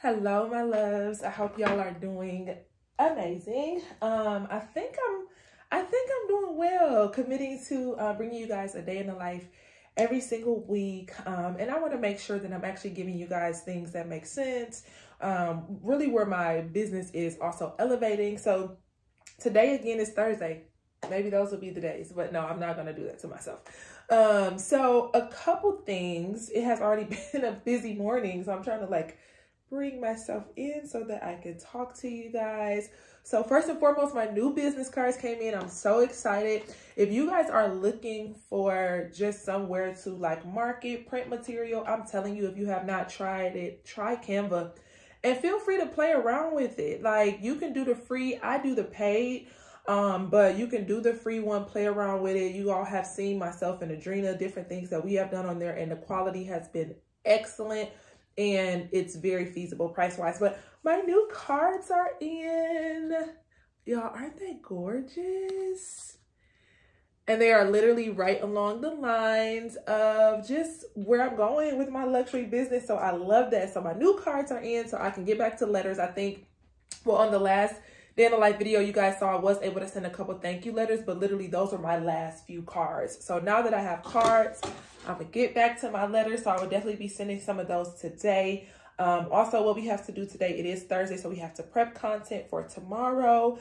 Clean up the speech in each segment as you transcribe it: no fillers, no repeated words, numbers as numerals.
Hello, my loves. I hope y'all are doing amazing. I think I'm doing well, committing to bringing you guys a day in the life every single week. And I want to make sure that I'm actually giving you guys things that make sense, really where my business is also elevating. So today again is Thursday. Maybe those will be the days, but no, I'm not going to do that to myself. So a couple things. It has already been a busy morning, so I'm trying to bring myself in so that I can talk to you guys. So first and foremost, my new business cards came in. I'm so excited. If you guys are looking for just somewhere to market print material, I'm telling you, if you have not tried it, try Canva and feel free to play around with it. You can do the free, I do the paid, but you can do the free one, play around with it. You all have seen myself and Adrena, different things that we have done on there, and the quality has been excellent. And it's very feasible price-wise. But my new cards are in. Y'all, aren't they gorgeous? And they are literally right along the lines of just where I'm going with my luxury business. So I love that. So my new cards are in so I can get back to letters. I think, well, on the last Day in the Life video you guys saw, I was able to send a couple thank you letters, but literally those are my last few cards. So now that I have cards, I'm gonna get back to my letters. So I will definitely be sending some of those today. Also, what we have to do today, it is Thursday, so we have to prep content for tomorrow.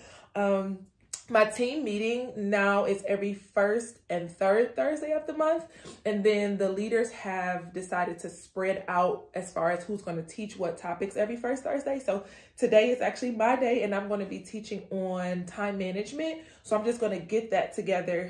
My team meeting now is every first and third Thursday of the month. And then the leaders have decided to spread out as far as who's going to teach what topics every first Thursday. So today is actually my day, and I'm going to be teaching on time management. So I'm just going to get that together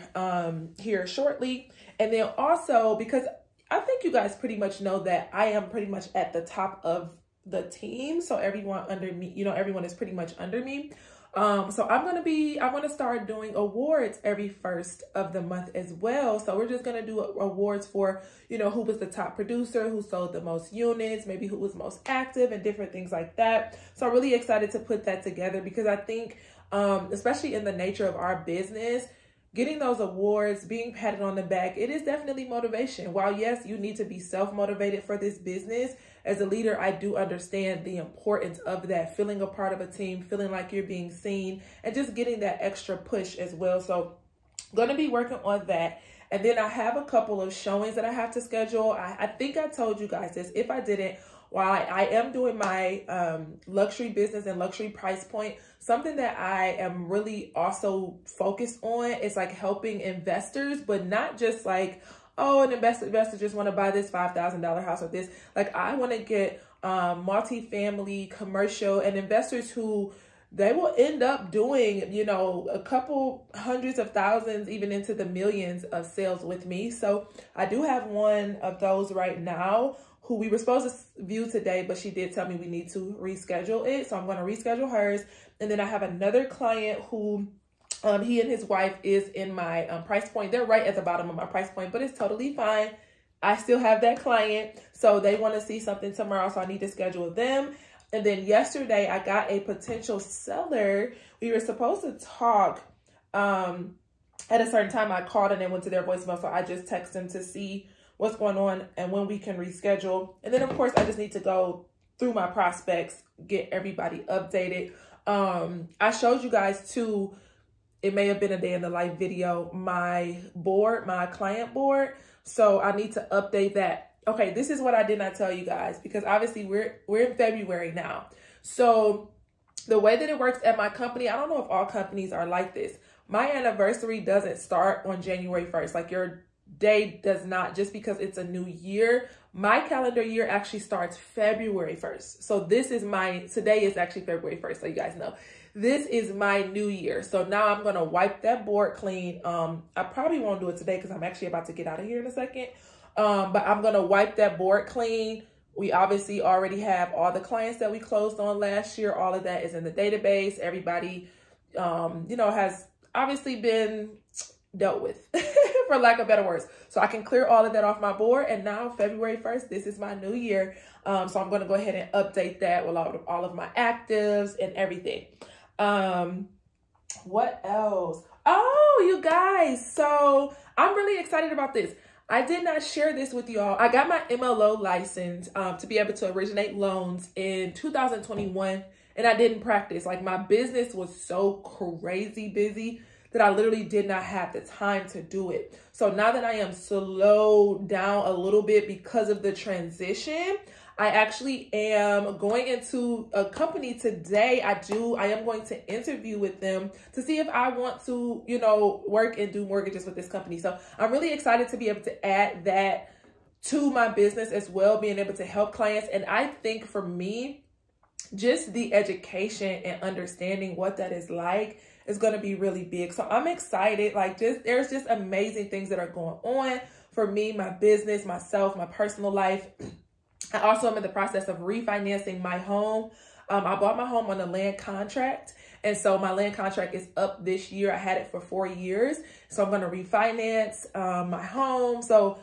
here shortly. And then also, because I think you guys pretty much know that I am pretty much at the top of the team. So everyone under me, everyone is pretty much under me. So I'm going to start doing awards every first of the month as well. So we're just going to do awards for, who was the top producer, who sold the most units, maybe who was most active, and different things like that. So I'm really excited to put that together because I think, especially in the nature of our business, getting those awards, being patted on the back, it is definitely motivation. While yes, you need to be self-motivated for this business, as a leader, I do understand the importance of that, feeling a part of a team, feeling like you're being seen, and just getting that extra push as well. So I'm going to be working on that. And then I have a couple of showings that I have to schedule. I think I told you guys this. If I didn't, while I am doing my luxury business and luxury price point, something that I am really also focused on is helping investors, but not just oh, an investor just want to buy this $5,000 house or this. I want to get multifamily, commercial, and investors who they will end up doing, a couple hundreds of thousands, even into the millions of sales with me. So I do have one of those right now who we were supposed to view today, but she did tell me we need to reschedule it. So I'm going to reschedule hers. And then I have another client who he and his wife is in my price point. They're right at the bottom of my price point, but it's totally fine. I still have that client. So they want to see something tomorrow, so I need to schedule them. And then yesterday I got a potential seller. We were supposed to talk at a certain time. I called and they went to their voicemail, so I just texted them to see what's going on and when we can reschedule. And then of course I just need to go through my prospects, get everybody updated. I showed you guys too, it may have been a day in the life video, my board, my client board. So I need to update that. Okay, this is what I did not tell you guys, because obviously we're in February now. So the way that it works at my company, I don't know if all companies are like this. My anniversary doesn't start on January 1st. Your day does not, just because it's a new year. My calendar year actually starts February 1st. So today is actually February 1st, so you guys know. This is my new year. So now I'm going to wipe that board clean. I probably won't do it today because I'm actually about to get out of here in a second. But I'm going to wipe that board clean. We obviously already have all the clients that we closed on last year. All of that is in the database. Everybody, has obviously been dealt with, for lack of better words. So I can clear all of that off my board. And now February 1st, this is my new year. So I'm going to go ahead and update that with all of my actives and everything. What else? Oh, you guys. So I'm really excited about this. I did not share this with y'all. I got my MLO license to be able to originate loans in 2021, and I didn't practice. Like, my business was so crazy busy that I literally did not have the time to do it. So now that I am slowed down a little bit because of the transition, I actually am going into a company today. I am going to interview with them to see if I want to, you know, work and do mortgages with this company. So I'm really excited to be able to add that to my business as well, being able to help clients. And I think for me, just the education and understanding what that is like is going to be really big. So I'm excited. Like, there's just amazing things that are going on for me, my business, myself, my personal life. I also am in the process of refinancing my home. I bought my home on a land contract. And so my land contract is up this year. I had it for 4 years. So I'm going to refinance my home. So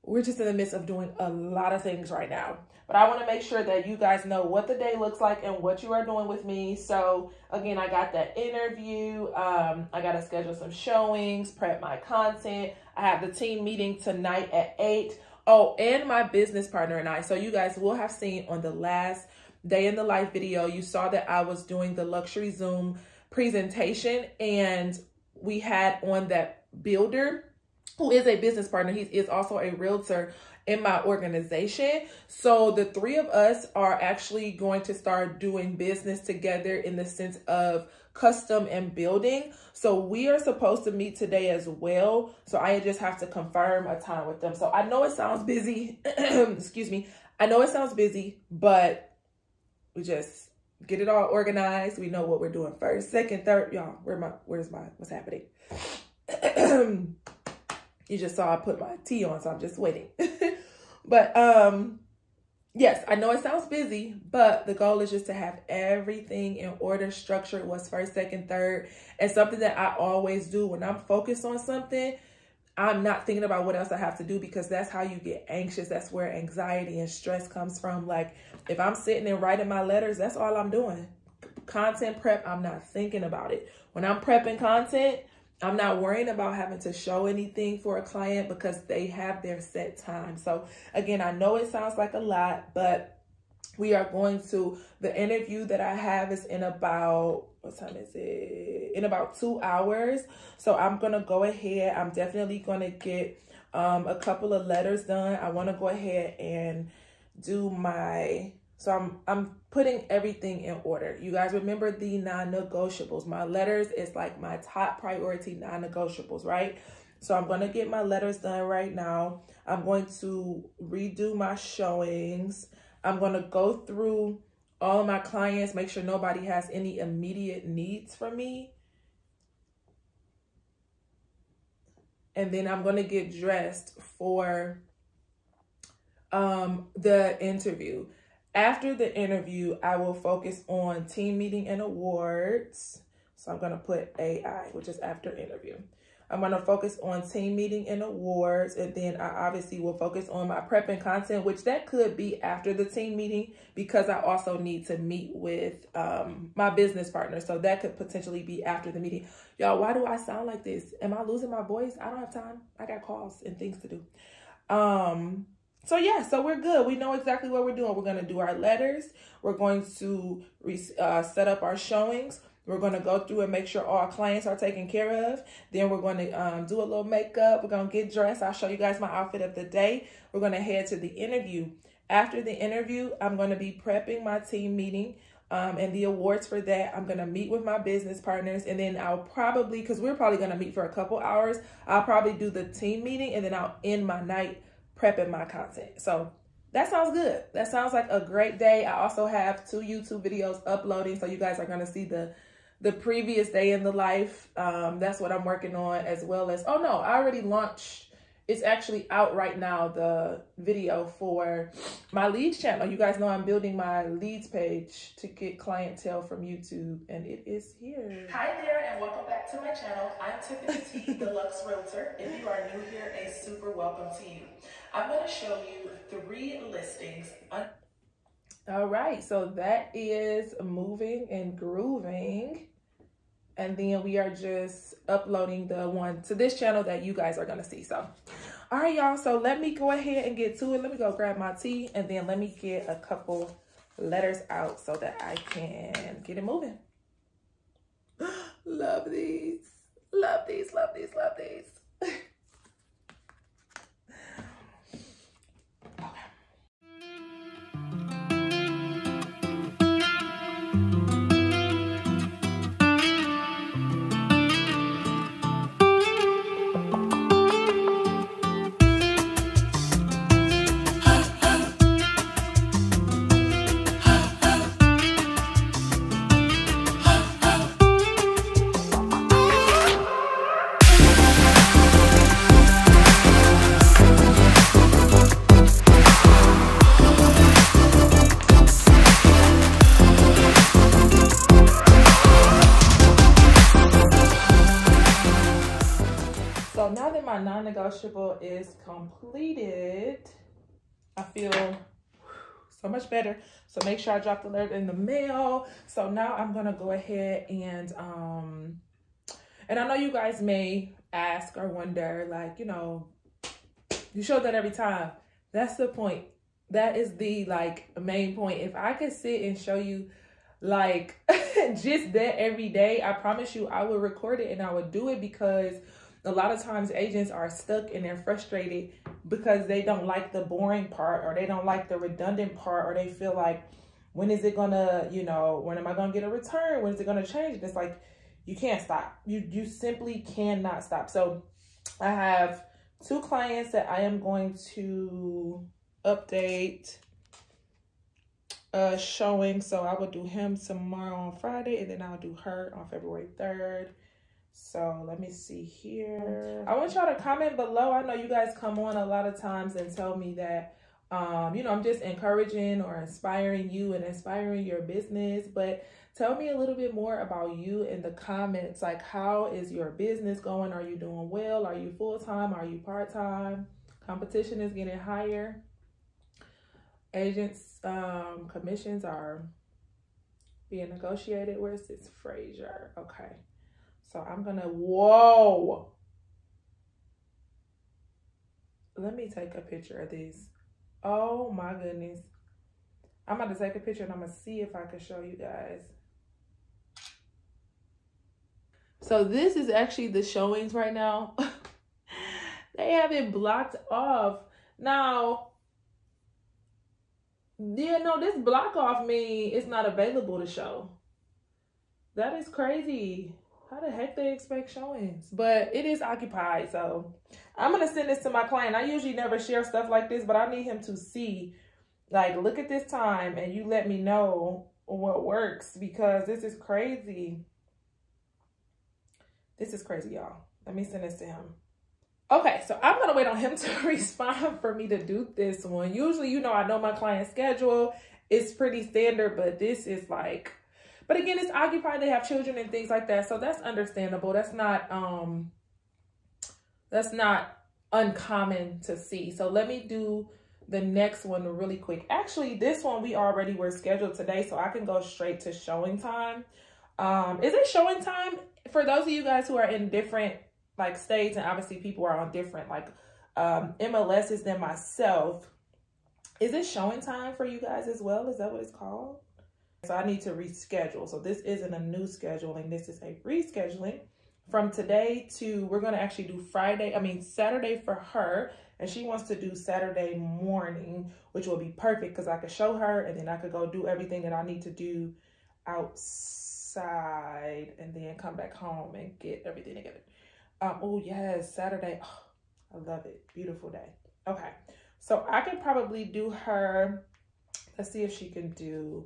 we're just in the midst of doing a lot of things right now. But I want to make sure that you guys know what the day looks like and what you are doing with me. So again, I got that interview. I got to schedule some showings, prep my content. I have the team meeting tonight at 8. Oh, and my business partner and I. So you guys will have seen on the last day in the life video, you saw that I was doing the luxury Zoom presentation, and we had on that builder who is a business partner. He is also a realtor in my organization. So the three of us are actually going to start doing business together in the sense of custom and building. So we are supposed to meet today as well. So I just have to confirm a time with them. So I know it sounds busy. Excuse me. I know it sounds busy, but we just get it all organized. We know what we're doing first, second, third. Y'all, what's happening? You just saw I put my tea on, so I'm just waiting. But yes, I know it sounds busy, but the goal is just to have everything in order, structured, what's first, second, third, and something that I always do when I'm focused on something. I'm not thinking about what else I have to do, because that's how you get anxious. That's where anxiety and stress comes from. Like, if I'm sitting and writing my letters, that's all I'm doing. Content prep, I'm not thinking about it. When I'm prepping content, I'm not worrying about having to show anything for a client because they have their set time. So again, I know it sounds like a lot, but we are going to, the interview that I have is in about, what time is it? In about 2 hours. So I'm going to go ahead. I'm definitely going to get a couple of letters done. I want to go ahead and do my, so I'm putting everything in order. You guys remember the non-negotiables. My letters is like my top priority non-negotiables, right? So I'm going to get my letters done right now. I'm going to redo my showings. I'm going to go through all of my clients, make sure nobody has any immediate needs for me. And then I'm going to get dressed for the interview. After the interview, I will focus on team meeting and awards. So I'm going to put AI, which is after interview. I'm going to focus on team meeting and awards. And then I obviously will focus on my prep and content, which that could be after the team meeting, because I also need to meet with my business partner. So that could potentially be after the meeting. Y'all, why do I sound like this? Am I losing my voice? I don't have time. I got calls and things to do. So yeah, so we're good. We know exactly what we're doing. We're going to do our letters. We're going to set up our showings. We're going to go through and make sure all clients are taken care of. Then we're going to do a little makeup. We're going to get dressed. I'll show you guys my outfit of the day. We're going to head to the interview. After the interview, I'm going to be prepping my team meeting and the awards for that. I'm going to meet with my business partners, and then I'll probably, because we're probably going to meet for a couple hours, I'll probably do the team meeting, and then I'll end my night prepping my content. So that sounds good. That sounds like a great day. I also have 2 YouTube videos uploading, so you guys are going to see the previous day in the life. That's what I'm working on, as well as, oh no, I already launched. It's actually out right now, the video for my leads channel. You guys know I'm building my leads page to get clientele from YouTube, and it is here. Hi there, and welcome back to my channel. I'm Tiffanie T, the Lux Realtor. If you are new here, a super welcome to you. I'm going to show you 3 listings. All right, so that is moving and grooving. And then we are just uploading the one to this channel that you guys are going to see. So, All right, y'all. So let me go ahead and get to it. Let me go grab my tea, and then let me get a couple letters out so that I can get it moving. Love these. Love these, love these, love these. So now that my non-negotiable is completed, I feel so much better. So make sure I drop the alert in the mail. So now I'm gonna go ahead and I know you guys may ask or wonder, like, you know, you show that every time. That's the point. That is the main point. If I could sit and show you like just that every day, I promise you I would record it and I would do it, because a lot of times agents are stuck and they're frustrated because they don't like the boring part, or they don't like the redundant part, or they feel like, when is it gonna, you know, when am I gonna get a return? When is it gonna change? And it's like, you can't stop. You simply cannot stop. So I have 2 clients that I am going to update showing. So I will do him tomorrow on Friday, and then I'll do her on February 3rd. So let me see here. I want y'all to comment below. I know you guys come on a lot of times and tell me that, you know, I'm just encouraging or inspiring you and inspiring your business. But tell me a little bit more about you in the comments. Like, how is your business going? Are you doing well? Are you full-time? Are you part-time? Competition is getting higher. Agents' commissions are being negotiated. Where's this Fraser? Okay. So I'm gonna, whoa. Let me take a picture of this. Oh my goodness. I'm about to take a picture and I'm gonna see if I can show you guys. So this is actually the showings right now. They have it blocked off. Now, yeah, no, this block off means it's not available to show. That is crazy. How the heck they expect showings? But it is occupied, so I'm gonna send this to my client. I usually never share stuff like this, but I need him to see, like, look at this time and you let me know what works, because this is crazy. This is crazy, y'all. Let me send this to him. Okay, so I'm gonna wait on him to respond for me to do this one. Usually, you know, I know my client's schedule. It's pretty standard, but this is like, but again, it's occupied. They have children and things like that. So that's understandable. That's not uncommon to see. So let me do the next one really quick. Actually, this one we already were scheduled today, so I can go straight to showing time. Is it showing time? For those of you guys who are in different like states, and obviously people are on different like MLSs than myself, is it showing time for you guys as well? Is that what it's called? So I need to reschedule. So this isn't a new scheduling. This is a rescheduling from today to, we're going to actually do Saturday for her. And she wants to do Saturday morning, which will be perfect because I could show her and then I could go do everything that I need to do outside and then come back home and get everything together. Oh yes, Saturday. Oh, I love it. Beautiful day. Okay. So I could probably do her. Let's see if she can do,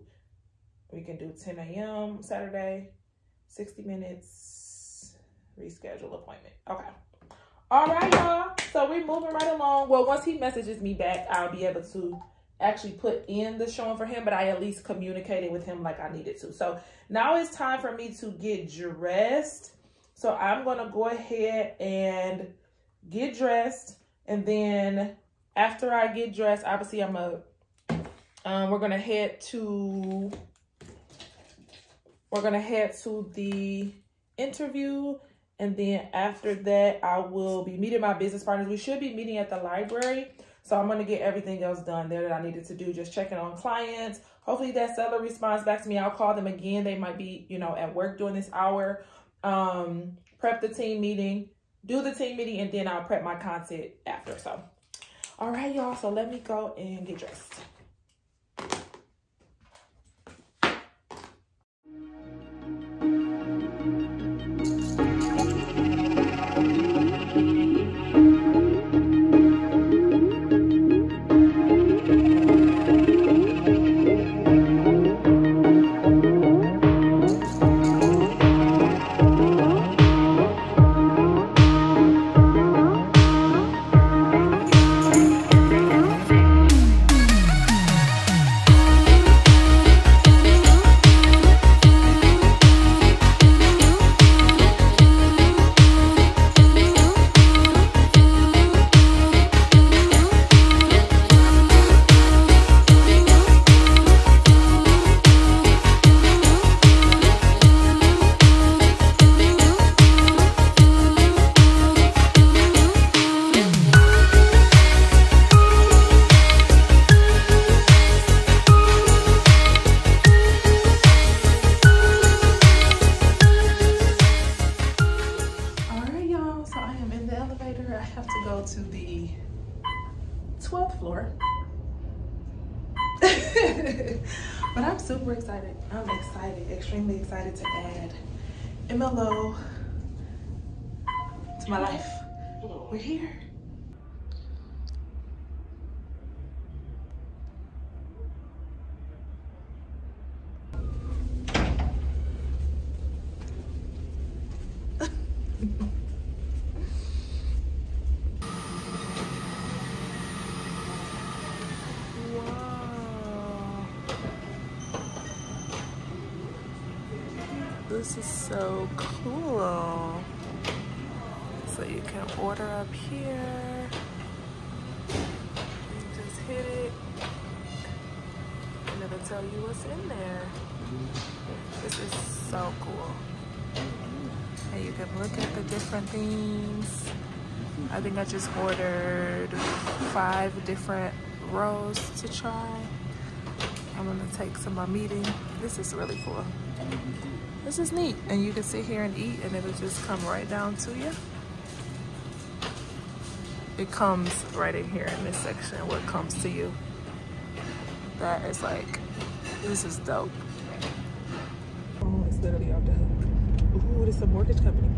we can do 10 a.m. Saturday, 60 minutes, reschedule appointment. Okay. All right, y'all. So we're moving right along. Well, once he messages me back, I'll be able to actually put in the showing for him, but I at least communicated with him like I needed to. So now it's time for me to get dressed. So I'm going to go ahead and get dressed. And then after I get dressed, obviously we're going to head to the interview. And then after that, I will be meeting my business partners. We should be meeting at the library. So I'm going to get everything else done there that I needed to do. Just checking on clients. Hopefully that seller responds back to me. I'll call them again. They might be, you know, at work during this hour. Prep the team meeting, do the team meeting, and then I'll prep my content after. So, all right, y'all. So let me go and get dressed. To the 12th floor. But I'm super excited. I'm excited, extremely excited to add MLO to my life. We're here. This is so cool. So you can order up here. You just hit it, and it'll tell you what's in there. This is so cool. And you can look at the different things. I think I just ordered 5 different rolls to try. I'm gonna take to my meeting. This is really cool. This is neat, and you can sit here and eat and it'll just come right down to you. It comes right in here in this section, what comes to you. That is like, this is dope. Oh, it's literally off the hook. Ooh, this is a mortgage company.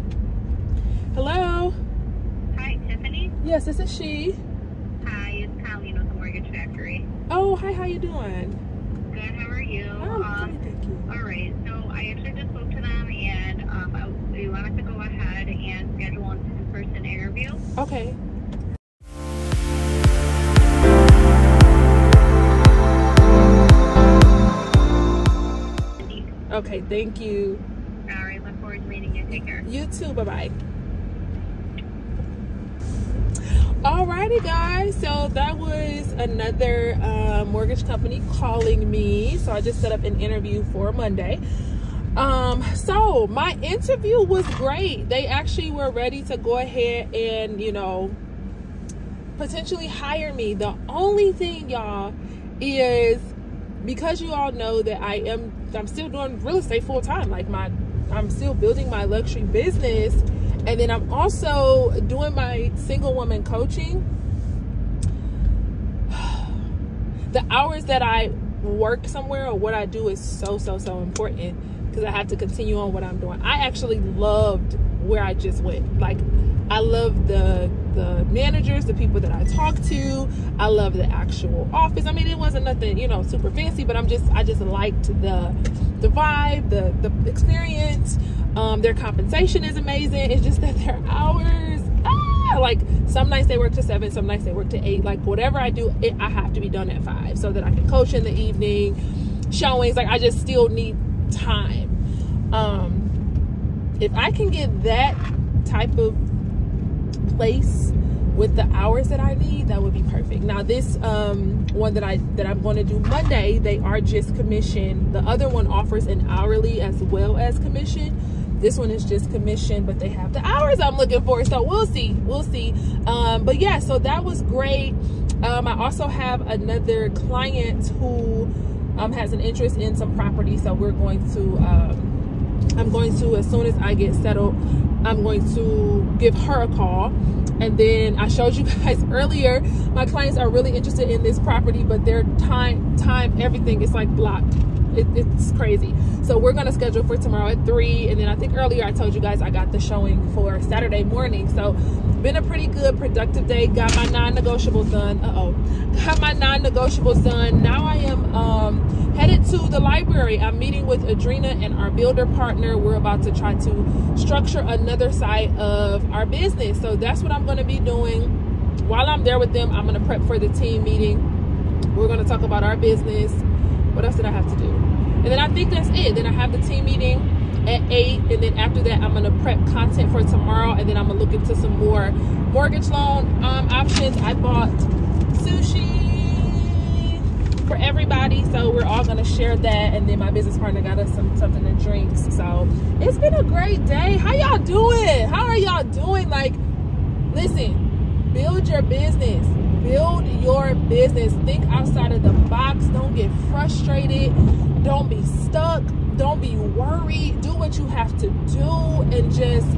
Hello? Hi, Tiffany? Yes, this is she. Hi, it's Colleen with the Mortgage Factory. Oh, hi, how you doing? Good, how are you? Good, thank you. All right, so I actually just spoke to them, and we wanted to go ahead and schedule an in-person interview. Okay. Okay, thank you. All right, look forward to meeting you. Take care. You too, bye-bye. Alrighty guys, so that was another mortgage company calling me. So I just set up an interview for Monday. So my interview was great. They actually were ready to go ahead and, you know, potentially hire me. The only thing, y'all, is because you all know that I'm still doing real estate full time. Like I'm still building my luxury business. And then I'm also doing my single woman coaching. The hours that I work somewhere or what I do is so important because I have to continue on what I'm doing. I actually loved where I just went. Like, I love the managers, the people that I talked to. I love the actual office. I mean, it wasn't nothing, you know, super fancy, but I just liked the vibe, the experience. Their compensation is amazing. It's just that their hours, like some nights they work to 7, some nights they work to 8. Like whatever I do, I have to be done at 5 so that I can coach in the evening, showings. Like I just still need time. If I can get that type of place with the hours that I need, that would be perfect. Now this one that I'm going to do Monday, they are just commission. The other one offers an hourly as well as commission. This one is just commission, but they have the hours I'm looking for. So we'll see. But yeah, so that was great. I also have another client who has an interest in some property. So we're going to, I'm going to, as soon as I get settled, I'm going to give her a call. And then I showed you guys earlier, my clients are really interested in this property, but their time, everything is like blocked. It's crazy. So we're going to schedule for tomorrow at 3. And then I think earlier I told you guys I got the showing for Saturday morning. So been a pretty good, productive day. Got my non-negotiables done. Got my non-negotiables done. Now I am headed to the library. I'm meeting with Adrena and our builder partner. We're about to try to structure another side of our business. So that's what I'm going to be doing. While I'm there with them, I'm going to prep for the team meeting. We're going to talk about our business. What else did I have to do? And then I think that's it. Then I have the team meeting at 8. And then after that, I'm going to prep content for tomorrow. And then I'm going to look into some more mortgage loan options. I bought sushi for everybody. So we're all going to share that. And then my business partner got us something to drink. So it's been a great day. How y'all doing? How are y'all doing? Like, listen, build your business. Build your business. Think outside of the box. Don't get frustrated. Don't be stuck. Don't be worried. Do what you have to do and just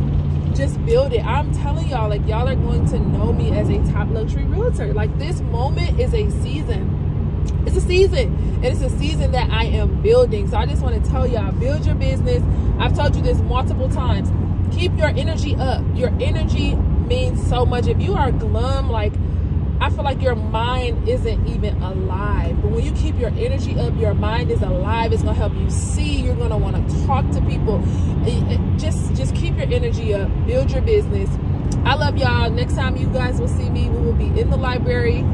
build it. I'm telling y'all, like, y'all are going to know me as a top luxury realtor. Like, this moment is a season. It's a season. And it's a season that I am building. So I just want to tell y'all, build your business. I've told you this multiple times. Keep your energy up. Your energy means so much. If you are glum, like, I feel like your mind isn't even alive. But when you keep your energy up, your mind is alive. It's going to help you see. You're going to want to talk to people. Just keep your energy up. Build your business. I love y'all. Next time you guys will see me, we will be in the library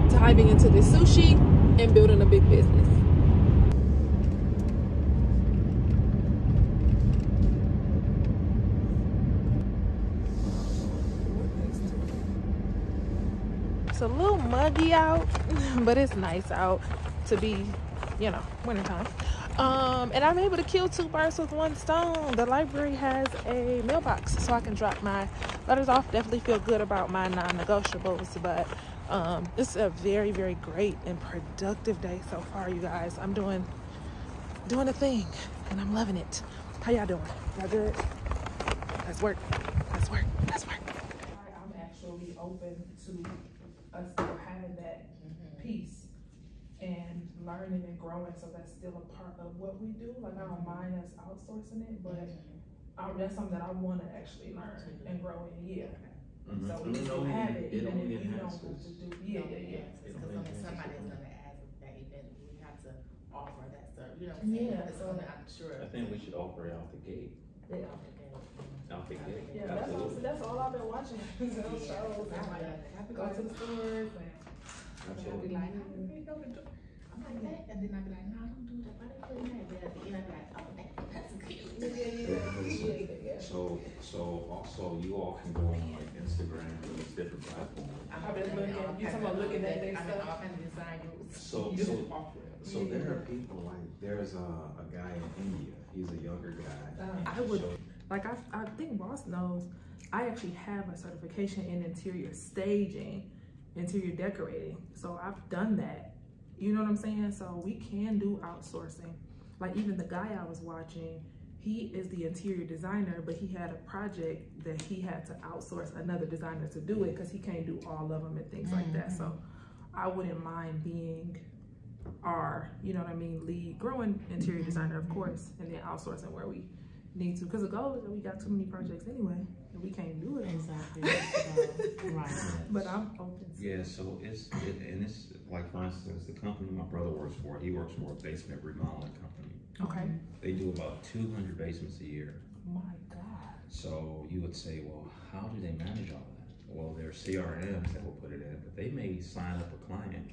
diving into the sushi and building a big business. It's a little muggy out, but it's nice out to be, you know, wintertime. And I'm able to kill 2 birds with 1 stone. The library has a mailbox, so I can drop my letters off. Definitely feel good about my non-negotiables, but it's a very, very great and productive day so far, you guys. I'm doing a thing, and I'm loving it. How y'all doing? Y'all good? Let's work. Let's work. Let's work. I'm actually open to us still having that piece and learning and growing, so that's still a part of what we do. Like, I don't mind us outsourcing it, but that's something that I want to actually learn and grow in. So we still have it, even if you don't have to do. Because somebody's going to ask that event, we have to offer that service. You know what I'm saying? Yeah, so I'm sure. I think we should offer it out the gate. Yeah. Out the gate. Yeah, that's all I've been watching. Those shows. Go to the stores. I'll be like, I'm like that, and then I'll be like, no, don't do that. Why they putting that there? And I'll be like, oh, that's good. So also you all can go on like Instagram and these different platforms. I've been looking. You talking about looking at their stuff? All kinds of design groups. So there are people like there's a guy in India. He's a younger guy. I would like. I think Boss knows. I actually have a certification in interior staging, interior decorating. So I've done that. You know what I'm saying? So we can do outsourcing. Like, even the guy I was watching, he is the interior designer, but he had a project that he had to outsource another designer to do it because he can't do all of them and things like that. So I wouldn't mind being our, you know what I mean, lead growing interior designer, of course, and then outsourcing where we need to. Because the goal is that we got too many projects anyway, and we can't do it. Exactly. Right. But I'm open to Yeah, so it's like, for instance, the company my brother works for, he works for a basement remodeling company. Okay. They do about 200 basements a year. My God. So you would say, well, how do they manage all that? Well, there are CRMs that will put it in, but they may sign up a client,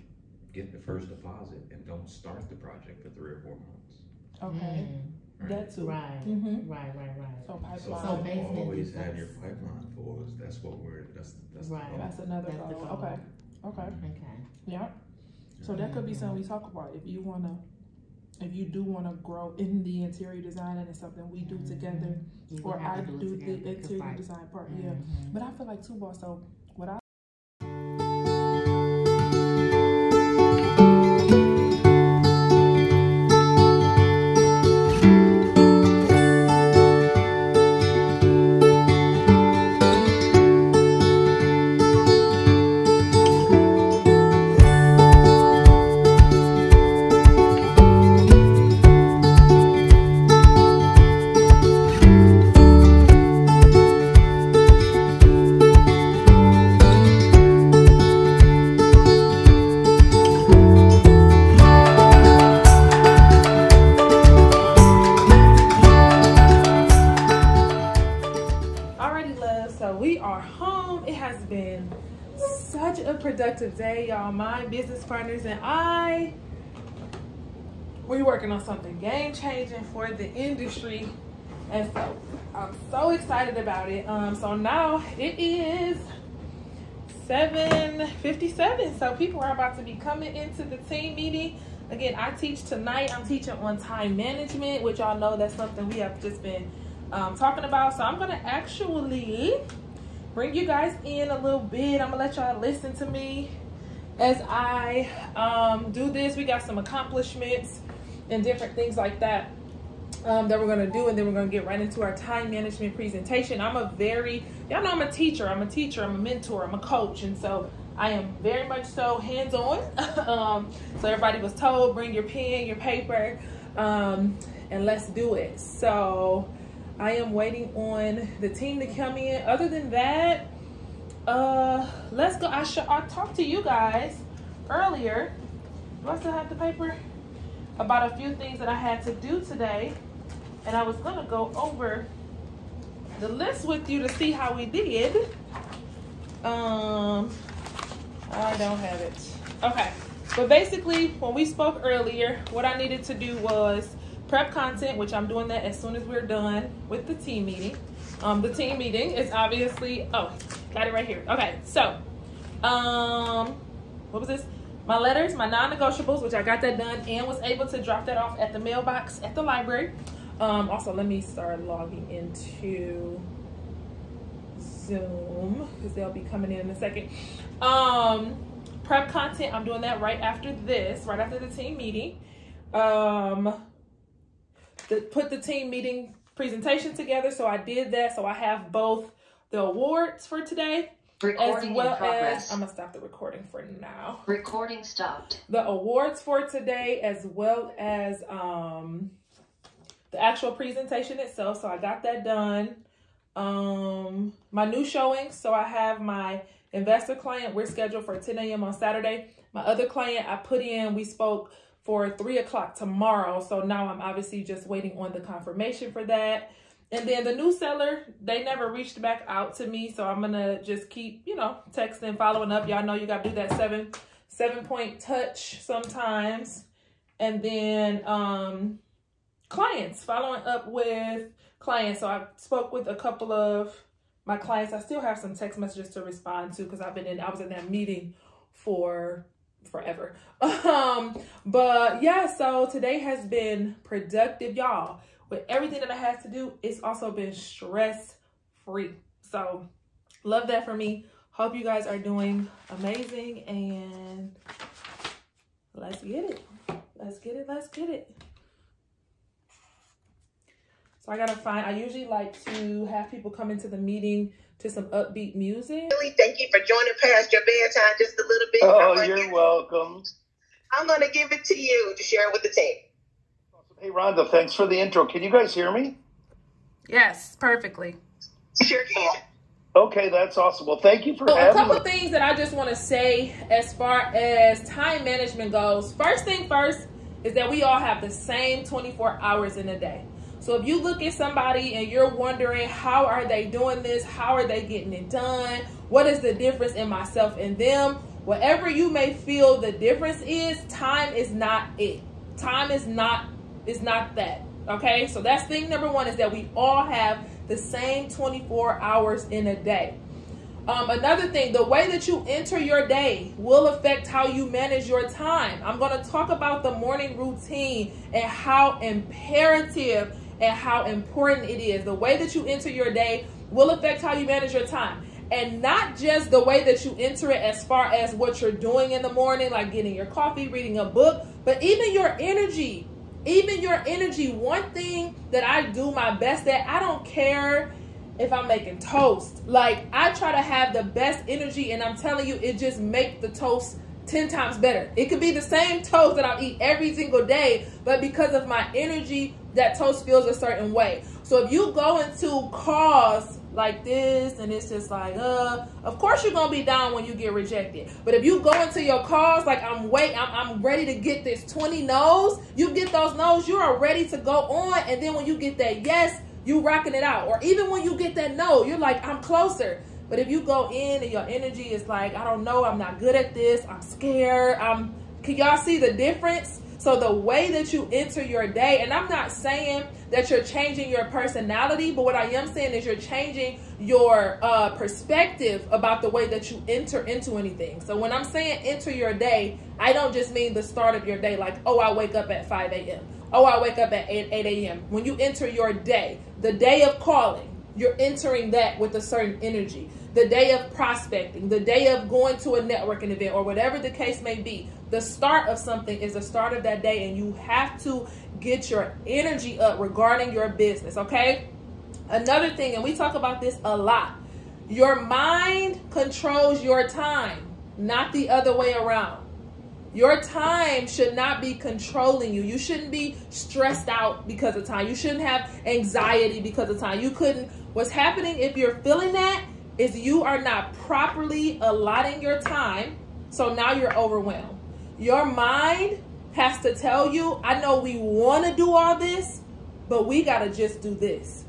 get the first deposit, and don't start the project for 3 or 4 months. Okay. Right? That's Right. Right. So pipeline. So basically, always have your pipeline for us. That's what that's right. the goal. That's another That's the goal. goal. Okay. Okay. Yeah. So that could be something we talk about if you wanna if you do want to grow in the interior design and it's something we do together, or I do the interior design part, yeah. But I feel like too, boss. So what I productive day, y'all. My business partners and I, we're working on something game changing for the industry, and so I'm so excited about it. So now it is 7:57, so people are about to be coming into the team meeting. Again, I teach tonight. I'm teaching on time management, which y'all know that's something we have just been talking about. So I'm gonna actually bring you guys in a little bit. I'm gonna let y'all listen to me as I do this. We got some accomplishments and different things like that that we're gonna do, and then we're gonna get right into our time management presentation. Y'all know I'm a teacher, I'm a mentor, I'm a coach, and so I am very much so hands-on. So everybody was told, bring your pen, your paper, and let's do it. So I am waiting on the team to come in. Other than that, let's go. I talked to you guys earlier. Do I still have the paper? About a few things that I had to do today. And I was gonna go over the list with you to see how we did. I don't have it. Okay, but basically when we spoke earlier, what I needed to do was prep content, which I'm doing that as soon as we're done with the team meeting. The team meeting is obviously, oh, got it right here. Okay, so, what was this? My letters, my non-negotiables, which I got that done and was able to drop that off at the mailbox at the library. Also, let me start logging into Zoom because they'll be coming in a second. Prep content, I'm doing that right after this, right after the team meeting. Put the team meeting presentation together, so I did that. So I have both the awards for today, recording as well in progress. as I'm gonna stop the recording for now. Recording stopped. The awards for today, as well as the actual presentation itself. So I got that done. My new showings. So I have my investor client. We're scheduled for 10 a.m. on Saturday. My other client I put in, we spoke for 3 o'clock tomorrow. So now I'm obviously just waiting on the confirmation for that. And then the new seller, they never reached back out to me. So I'm going to just keep, texting, following up. Y'all know you got to do that seven-point touch sometimes. And then clients, following up with clients. So I spoke with a couple of my clients. I still have some text messages to respond to because I was in that meeting for forever. But yeah, so today has been productive, y'all. With everything that I had to do, it's also been stress-free. So love that for me. Hope you guys are doing amazing, and let's get it. Let's get it. Let's get it. So I usually like to have people come into the meeting to some upbeat music. Really, thank you for joining past your bedtime just a little bit. Oh, you're welcome. I'm going to give it to you to share with the team. Hey, Rhonda, thanks for the intro. Can you guys hear me? Yes, perfectly. Sure can. Okay, that's awesome. Well, thank you for having me. A couple things that I just want to say as far as time management goes. First thing first is that we all have the same 24 hours in a day. So if you look at somebody and you're wondering, how are they doing this? How are they getting it done? What is the difference in myself and them? Whatever you may feel the difference is, time is not it. Time is not that. Okay, so that's thing number one, is that we all have the same 24 hours in a day. Another thing, the way that you enter your day will affect how you manage your time. I'm going to talk about the morning routine and how imperative and how important it is. The way that you enter your day will affect how you manage your time. And not just the way that you enter it as far as what you're doing in the morning, like getting your coffee, reading a book, but even your energy. Even your energy. One thing that I do my best at, I don't care if I'm making toast. Like, I try to have the best energy, and I'm telling you, it just makes the toast 10 times better. It could be the same toast that I'll eat every single day, but because of my energy, that toast feels a certain way. So if you go into calls like this and it's just like, of course you're gonna be down when you get rejected. But if you go into your calls like, I'm ready to get this 20 no's, you get those no's, you are ready to go on. And then when you get that yes, you rocking it out. Or even when you get that no, you're like, I'm closer. But if you go in and your energy is like, I don't know, I'm not good at this, I'm scared, can y'all see the difference? So the way that you enter your day, and I'm not saying that you're changing your personality, but what I am saying is you're changing your perspective about the way that you enter into anything. So when I'm saying enter your day, I don't just mean the start of your day, like, oh, I wake up at 5 a.m. Oh, I wake up at 8 a.m. When you enter your day, the day of calling, you're entering that with a certain energy. The day of prospecting, the day of going to a networking event, or whatever the case may be, the start of something is the start of that day, and you have to get your energy up regarding your business, okay? Another thing, and we talk about this a lot, your mind controls your time, not the other way around. Your time should not be controlling you. You shouldn't be stressed out because of time. You shouldn't have anxiety because of time. What's happening if you're feeling that is you are not properly allotting your time. So now you're overwhelmed. Your mind has to tell you, I know we want to do all this, but we got to just do this.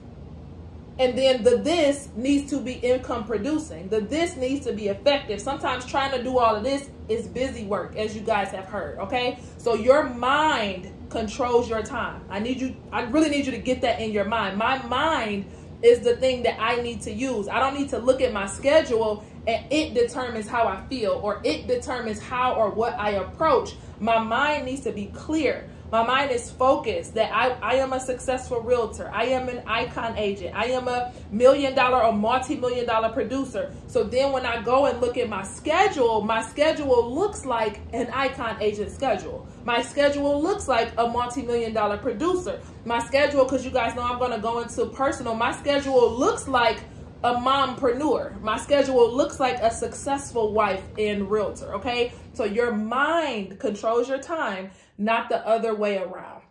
And then the this needs to be income producing. The this needs to be effective. Sometimes trying to do all of this is busy work, as you guys have heard, okay? So your mind controls your time. I really need you to get that in your mind. My mind is the thing that I need to use. I don't need to look at my schedule and it determines how I feel, or it determines how or what I approach. My mind needs to be clear. My mind is focused that I am a successful realtor. I am an icon agent. I am a $1 million or multi-million-dollar producer. So then when I go and look at my schedule looks like an icon agent schedule. My schedule looks like a multi-million-dollar producer. My schedule, because you guys know I'm going to go into personal, my schedule looks like a mompreneur. My schedule looks like a successful wife and realtor, okay? So your mind controls your time, not the other way around.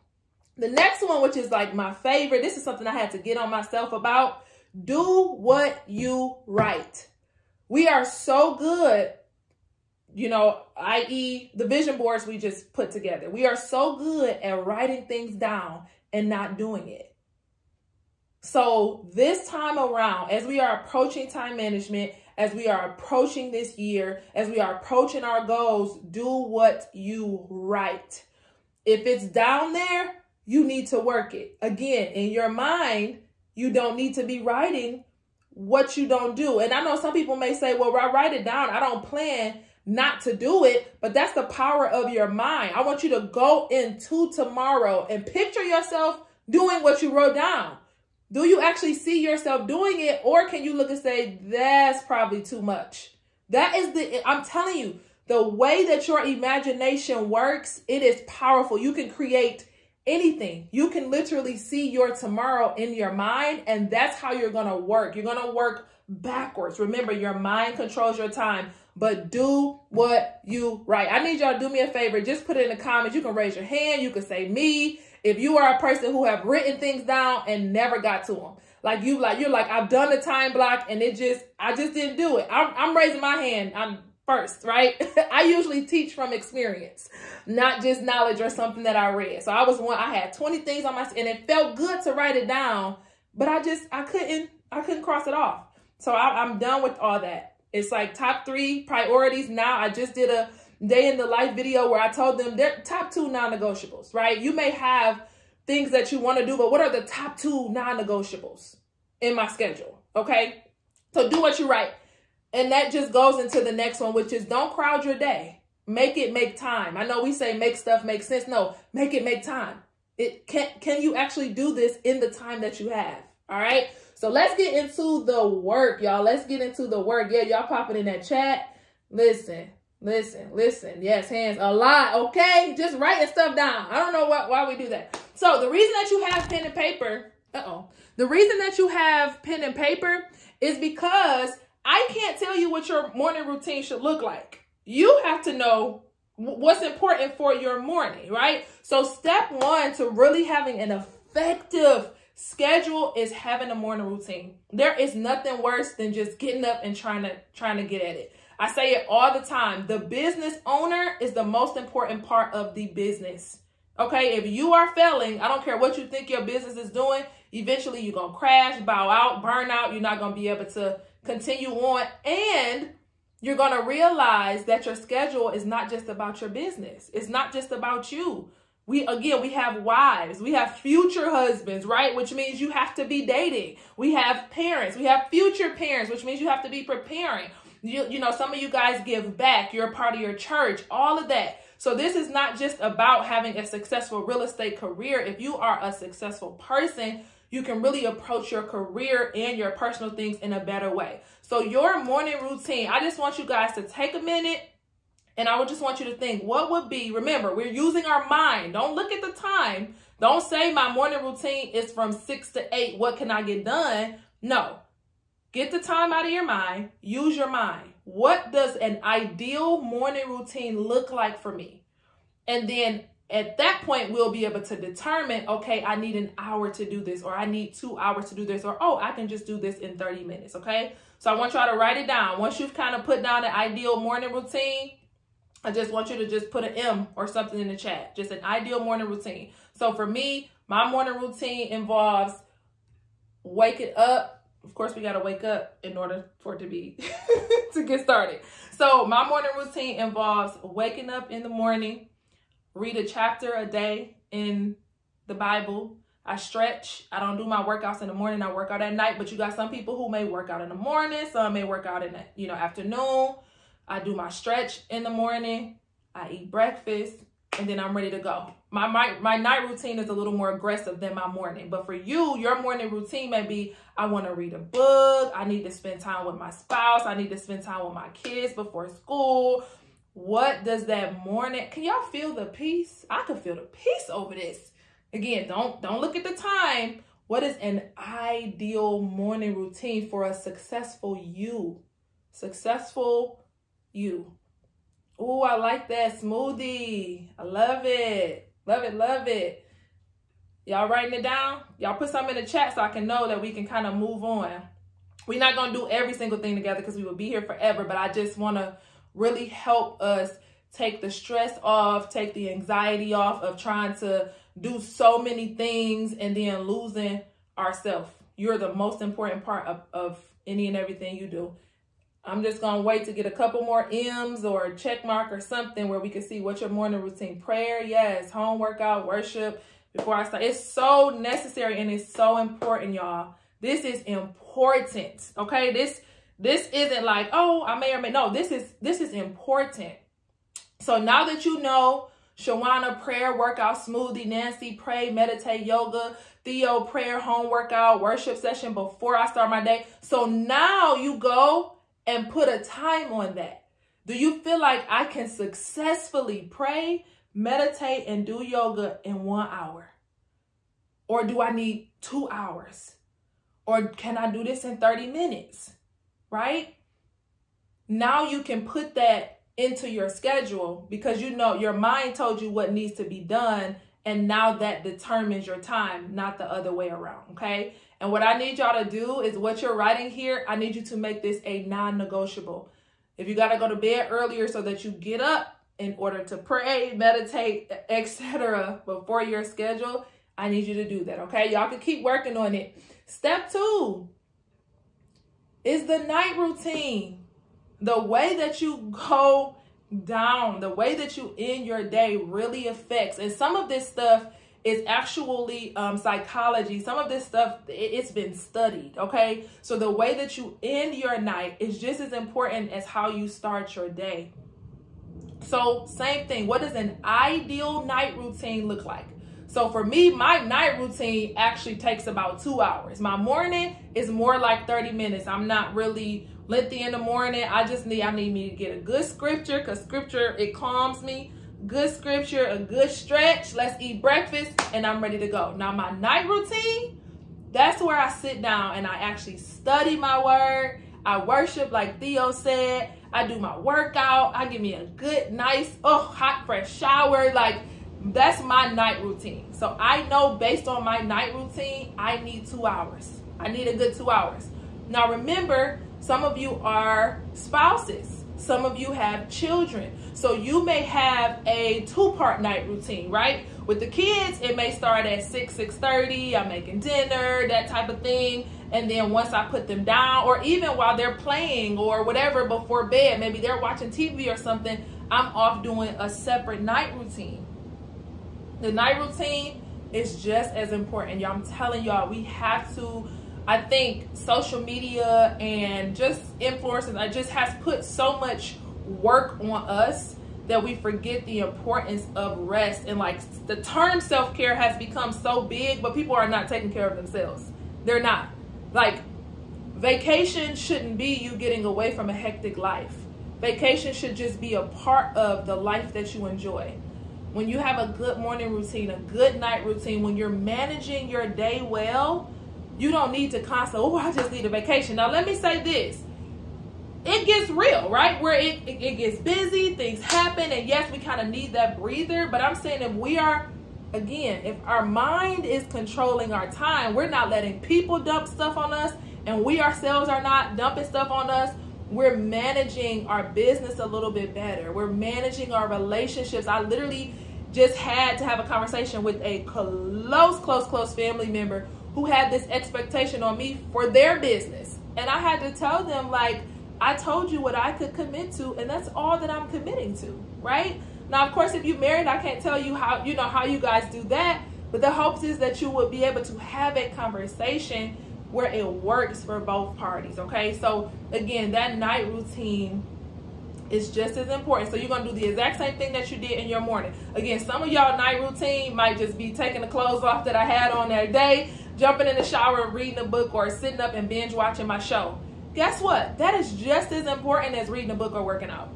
The next one, which is like my favorite, this is something I had to get on myself about. Do what you write. We are so good, you know, i.e. the vision boards we just put together. We are so good at writing things down and not doing it. So this time around, as we are approaching time management, as we are approaching this year, as we are approaching our goals, do what you write. If it's down there, you need to work it. Again, in your mind, you don't need to be writing what you don't do. And I know some people may say, well, I write it down. I don't plan not to do it, but that's the power of your mind. I want you to go into tomorrow and picture yourself doing what you wrote down. Do you actually see yourself doing it, or can you look and say, that's probably too much? I'm telling you, the way that your imagination works, it is powerful. You can create anything. You can literally see your tomorrow in your mind, and that's how you're going to work. You're going to work backwards. Remember, your mind controls your time, but do what you write. I need y'all to do me a favor. Just put it in the comments. You can raise your hand. You can say me. If you are a person who have written things down and never got to them, you're like, I've done the time block and I just didn't do it. I'm raising my hand. I'm first, right? I usually teach from experience, not just knowledge or something that I read. So I had 20 things on my, and it felt good to write it down, but I couldn't cross it off. So I'm done with all that. It's like top 3 priorities. Now I just did a day in the life video where I told them their top 2 non-negotiables, right? You may have things that you want to do, but what are the top 2 non-negotiables in my schedule? Okay. So do what you write. And that just goes into the next one, which is don't crowd your day. Make it make time. I know we say make stuff make sense. No, make it make time. Can you actually do this in the time that you have? All right. So let's get into the work, y'all. Let's get into the work. Yeah, y'all popping in that chat. Listen. Yes, hands a lot. Okay. Just writing stuff down. I don't know why we do that. So the reason that you have pen and paper, the reason that you have pen and paper is because I can't tell you what your morning routine should look like. You have to know what's important for your morning, right? So step one to really having an effective schedule is having a morning routine. There is nothing worse than just getting up and trying to get at it. I say it all the time. The business owner is the most important part of the business. Okay, if you are failing, I don't care what you think your business is doing, eventually you're going to crash, bow out, burn out. You're not going to be able to continue on. And you're going to realize that your schedule is not just about your business. It's not just about you. We have wives, we have future husbands, right? Which means you have to be dating. We have parents, we have future parents, which means you have to be preparing. You know, some of you guys give back. You're a part of your church, all of that. So this is not just about having a successful real estate career. If you are a successful person, you can really approach your career and your personal things in a better way. So your morning routine, I just want you guys to take a minute and I would just want you to think what would be, remember, we're using our mind. Don't look at the time. Don't say my morning routine is from 6 to 8. What can I get done? No. Get the time out of your mind. Use your mind. What does an ideal morning routine look like for me? And then at that point, we'll be able to determine, okay, I need an hour to do this, or I need 2 hours to do this, or, oh, I can just do this in 30 minutes, okay? So I want y'all to write it down. Once you've kind of put down an ideal morning routine, I just want you to just put an M or something in the chat, just an ideal morning routine. So for me, my morning routine involves waking up. Of course, we got to wake up in order for it to be, to get started. So my morning routine involves waking up in the morning, read a chapter a day in the Bible. I stretch. I don't do my workouts in the morning. I work out at night, but you got some people who may work out in the morning. Some may work out in the, afternoon. I do my stretch in the morning. I eat breakfast and then I'm ready to go. My night routine is a little more aggressive than my morning. But for you, your morning routine may be, I want to read a book. I need to spend time with my spouse. I need to spend time with my kids before school. What does that morning, can y'all feel the peace? I can feel the peace over this. Again, don't look at the time. What is an ideal morning routine for a successful you? Successful you. Oh, I like that smoothie. I love it. Love it, love it. Y'all writing it down? Y'all put something in the chat so I can know that we can kind of move on. We're not going to do every single thing together because we will be here forever, but I just want to really help us take the stress off, take the anxiety off of trying to do so many things and then losing ourselves. You're the most important part of any and everything you do. I'm just going to wait to get a couple more M's or a check mark or something where we can see what your morning routine. Prayer, yes. Home workout, worship before I start. It's so necessary and it's so important, y'all. This is important, okay? This isn't like, oh, I may or may. No, this is important. So now that you know, Shawana, prayer, workout, smoothie, Nancy, pray, meditate, yoga, Theo, prayer, home workout, worship session before I start my day. So now you go and put a time on that. Do you feel like I can successfully pray, meditate, and do yoga in 1 hour? Or do I need 2 hours? Or can I do this in 30 minutes? Right? Now you can put that into your schedule because you know your mind told you what needs to be done. And now that determines your time, not the other way around. Okay? And what I need y'all to do is what you're writing here, I need you to make this a non-negotiable. If you got to go to bed earlier so that you get up in order to pray, meditate, etc. before your schedule, I need you to do that, okay? Y'all can keep working on it. Step 2 is the night routine. The way that you go down, the way that you end your day really affects. And some of this stuff is actually psychology. Some of this stuff, it's been studied, okay? So the way that you end your night is just as important as how you start your day. So same thing, what does an ideal night routine look like? So for me, my night routine actually takes about 2 hours. My morning is more like 30 minutes. I'm not really lengthy in the morning. I need me to get a good scripture, because scripture, it calms me. Good scripture, a good stretch, let's eat breakfast, and I'm ready to go. Now my night routine, that's where I sit down and I actually study my word. I worship like Theo said. I do my workout. I give me a good, nice, hot, fresh shower. Like, that's my night routine. So I know based on my night routine, I need 2 hours. I need a good 2 hours. Now remember, some of you are spouses. Some of you have children. So you may have a 2-part night routine, right? With the kids, it may start at 6:30. I'm making dinner, that type of thing. And then once I put them down, or even while they're playing or whatever before bed, maybe they're watching TV or something, I'm off doing a separate night routine. The night routine is just as important. Y'all, I'm telling y'all, we have to, I think social media and just influencers, I just has put so much work on us that we forget the importance of rest. And like, the term self-care has become so big, but people are not taking care of themselves. They're not. Like, vacation shouldn't be you getting away from a hectic life. Vacation should just be a part of the life that you enjoy. When you have a good morning routine, a good night routine, when you're managing your day well, you don't need to constantly, I just need a vacation. Now, let me say this. It gets real, right? Where it gets busy, things happen, and yes, we kind of need that breather. But I'm saying if we are, again, if our mind is controlling our time, we're not letting people dump stuff on us, and we ourselves are not dumping stuff on us, we're managing our business a little bit better. We're managing our relationships. I literally just had to have a conversation with a close family member who had this expectation on me for their business. And I had to tell them, like, I told you what I could commit to, and that's all that I'm committing to, right? Now, of course, if you're married, I can't tell you how you guys do that, but the hopes is that you will be able to have a conversation where it works for both parties, okay? So again, that night routine is just as important. So you're gonna do the exact same thing that you did in your morning. Again, some of y'all night routine might just be taking the clothes off that I had on that day, jumping in the shower and reading a book, or sitting up and binge watching my show. Guess what? That is just as important as reading a book or working out,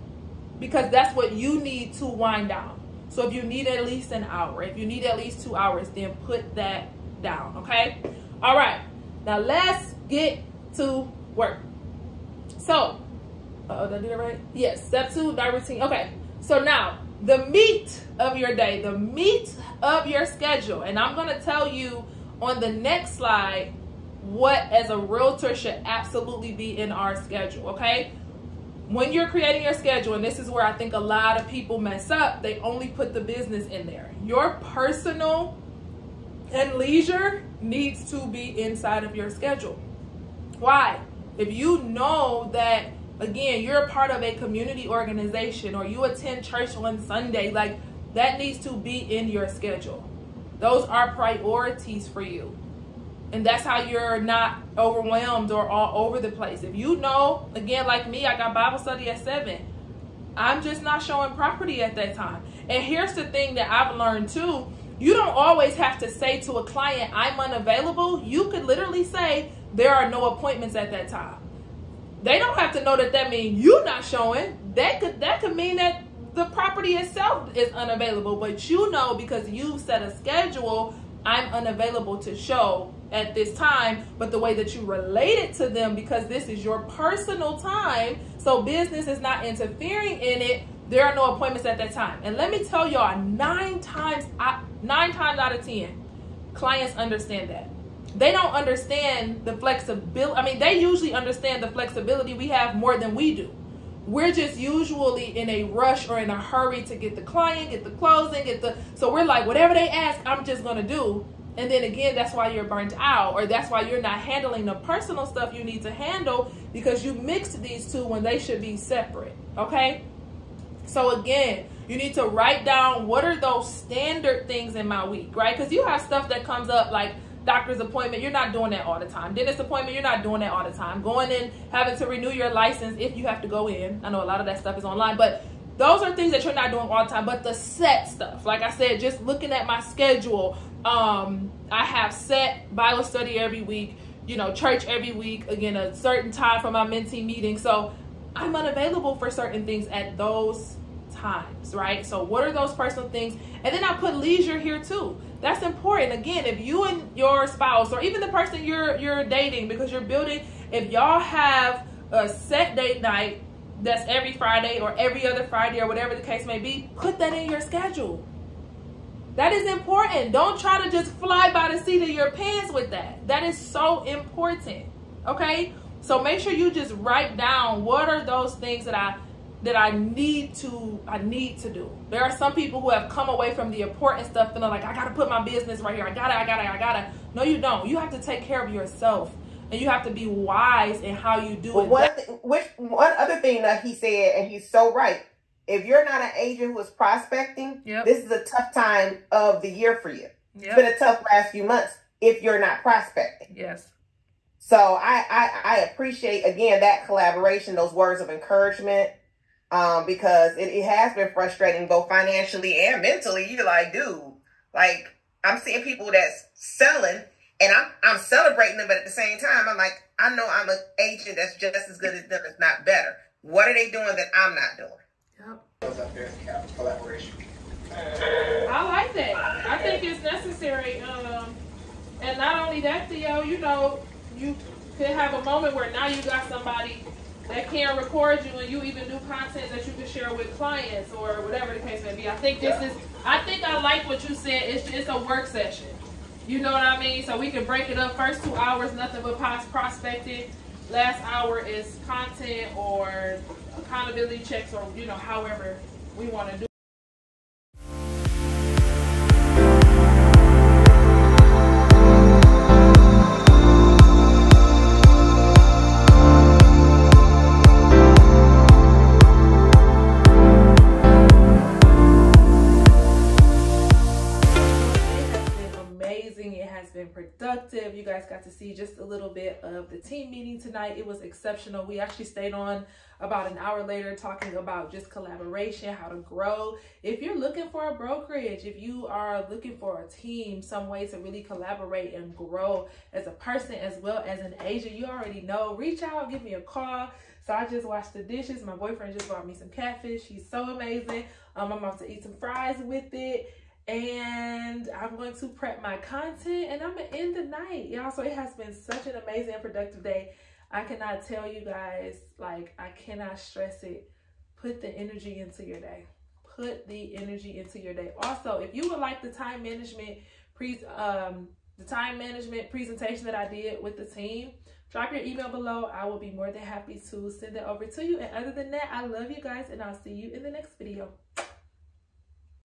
because that's what you need to wind down. So if you need at least an hour, if you need at least 2 hours, then put that down, okay? All right, now let's get to work. So, did I do that right? Yes, step 2, night routine. Okay, so now the meat of your day, the meat of your schedule, and I'm gonna tell you on the next slide what as a realtor should absolutely be in our schedule, okay? When you're creating your schedule, and this is where I think a lot of people mess up, they only put the business in there. Your personal and leisure needs to be inside of your schedule. Why? If you know that, again, you're a part of a community organization, or you attend church on Sunday, like, that needs to be in your schedule. Those are priorities for you. And that's how you're not overwhelmed or all over the place. If you know, again, like me, I got Bible study at 7. I'm just not showing property at that time. And here's the thing that I've learned too. You don't always have to say to a client, I'm unavailable. You could literally say, there are no appointments at that time. They don't have to know that that means you're not showing. That could mean that the property itself is unavailable. But you know, because you set a schedule, I'm unavailable to show at this time, but the way that you relate it to them, because this is your personal time, so business is not interfering in it, there are no appointments at that time. And let me tell y'all, 9 times out of 10, clients understand that. They don't understand the flexibility. I mean, they usually understand the flexibility we have more than we do. We're just usually in a rush or in a hurry to get the client, get the closing, so we're like, whatever they ask, I'm just gonna do. And then again, that's why you're burnt out, or that's why you're not handling the personal stuff you need to handle, because you mixed these two when they should be separate, okay? So again, You need to write down what are those standard things in my week, right? Because you have stuff that comes up like doctor's appointment. You're not doing that all the time. Dentist appointment, you're not doing that all the time. Going in, having to renew your license if you have to go in. I know a lot of that stuff is online, but those are things that you're not doing all the time. But the set stuff, like I said, just looking at my schedule, I have set Bible study every week, you know, church every week, again, a certain time for my mentee meeting. So I'm unavailable for certain things at those times, right? So what are those personal things? And then I put leisure here too. That's important. Again, if you and your spouse, or even the person you're dating, because you're building, if y'all have a set date night that's every Friday or every other Friday or whatever the case may be, put that in your schedule. That is important. Don't try to just fly by the seat of your pants with that. That is so important. Okay? So make sure you just write down what are those things that I need to do. There are some people who have come away from the important stuff feeling like, I gotta put my business right here. I gotta. No, you don't. You have to take care of yourself. And you have to be wise in how you do it. One other thing that he said, and he's so right. If you're not an agent who is prospecting, this is a tough time of the year for you. It's been a tough last few months if you're not prospecting. Yes. So I appreciate, again, that collaboration, those words of encouragement, because it has been frustrating both financially and mentally. You're like, dude, like, I'm seeing people that's selling, and I'm celebrating them, but at the same time, I'm like, I know I'm an agent that's just as good as them, if not better. What are they doing that I'm not doing? Yep. Collaboration. I like that. I think it's necessary. And not only that, Theo, you know, you could have a moment where now you got somebody that can record you, and you even do content that you can share with clients or whatever the case may be. I think I like what you said. It's a work session. You know what I mean? So we can break it up. First 2 hours, nothing but prospecting. Last hour is content or accountability checks, or, you know, however we want to do. Productive. You guys got to see just a little bit of the team meeting tonight. It was exceptional. We actually stayed on about an hour later talking about just collaboration, how to grow. If you're looking for a brokerage, if you are looking for a team, some ways to really collaborate and grow as a person as well as an agent, you already know, reach out, give me a call. So I just washed the dishes. My boyfriend just brought me some catfish. He's so amazing. I'm about to eat some fries with it. And I'm going to prep my content, and I'm going to end the night, y'all. So it has been such an amazing and productive day. I cannot tell you guys, like, I cannot stress it. Put the energy into your day. Put the energy into your day. Also, if you would like the time management presentation that I did with the team, drop your email below. I will be more than happy to send it over to you. And other than that, I love you guys, and I'll see you in the next video.